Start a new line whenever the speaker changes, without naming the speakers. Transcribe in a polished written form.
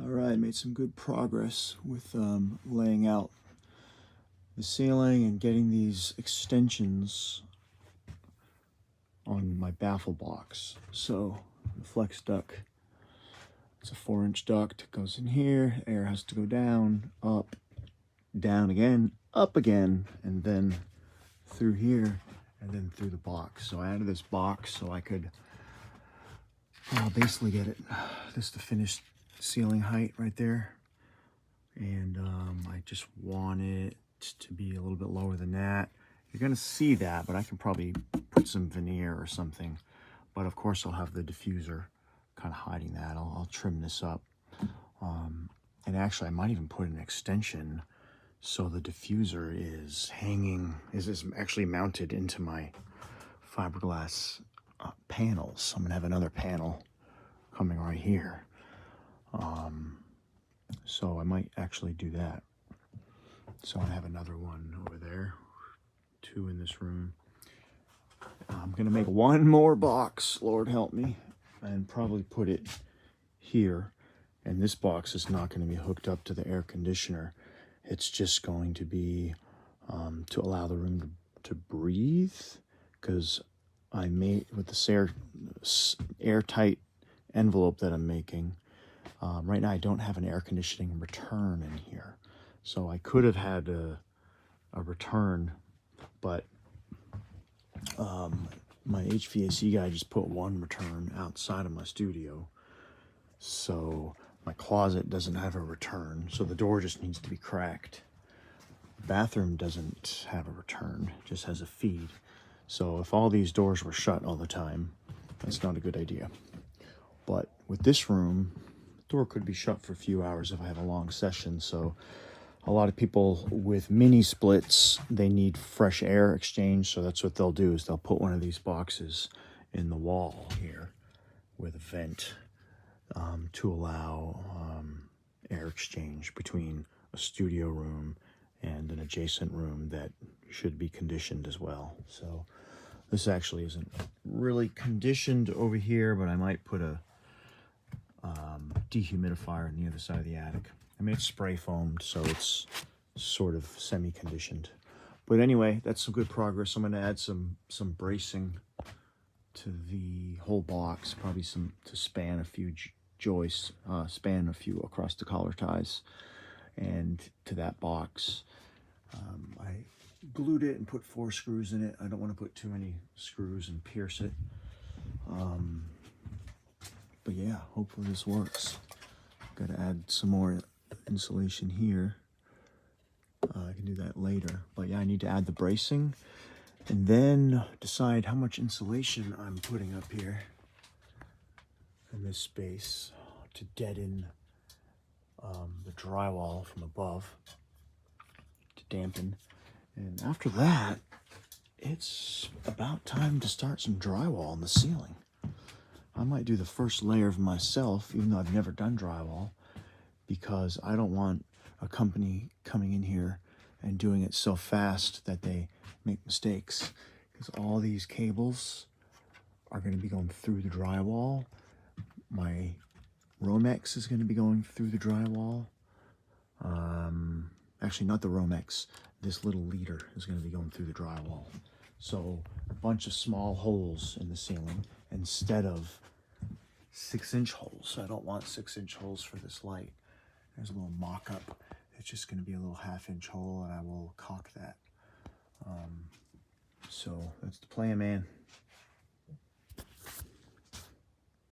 Alright, made some good progress with laying out the ceiling and getting these extensions on my baffle box. So the flex duct, it's a 4-inch duct, goes in here, air has to go down, up, down again, up again, and then through here, and then through the box. So I added this box so I could basically get it, this the finished ceiling height right there. And I just want it to be a little bit lower than that. You're gonna see that, but I can probably put some veneer or something. But of course I'll have the diffuser kind of hiding that. I'll trim this up. And actually I might even put an extension so the diffuser is hanging, is actually mounted into my fiberglass panels. I'm gonna have another panel coming right here. So I might actually do that. So I have another one over there, 2 in this room. I'm gonna make one more box, Lord help me, and probably put it here. And this box is not gonna be hooked up to the air conditioner. It's just going to be to allow the room to breathe, because I made, with this airtight envelope that I'm making, right now I don't have an air conditioning return in here. So I could have had a return, but my HVAC guy just put one return outside of my studio. So my closet doesn't have a return, so the door just needs to be cracked. The bathroom doesn't have a return, just has a feed. So if all these doors were shut all the time, that's not a good idea. But with this room, the door could be shut for a few hours if I have a long session. So a lot of people with mini splits, they need fresh air exchange. So that's what they'll do, is they'll put one of these boxes in the wall here with a vent to allow air exchange between a studio room and an adjacent room that should be conditioned as well. So this actually isn't really conditioned over here, but I might put a dehumidifier on the other side of the attic. I mean, it's spray foamed, so it's sort of semi-conditioned. But anyway, that's some good progress. I'm going to add some bracing to the whole box, probably some to span a few joists, span a few across the collar ties, and to that box. I glued it and put 4 screws in it. I don't want to put too many screws and pierce it. But yeah, hopefully this works. Got to add some more insulation here. I can do that later. But yeah, I need to add the bracing and then decide how much insulation I'm putting up here in this space to deaden the drywall from above, to dampen. And after that, it's about time to start some drywall on the ceiling. I might do the first layer of myself, even though I've never done drywall, because I don't want a company coming in here and doing it so fast that they make mistakes. Because all these cables are going to be going through the drywall. My Romex is going to be going through the drywall. Actually, not the Romex. This little leader is going to be going through the drywall. So a bunch of small holes in the ceiling instead of 6-inch holes. I don't want 6-inch holes for this light. There's a little mock-up. It's just going to be a little 1/2-inch hole, and I will caulk that. So that's the plan, man.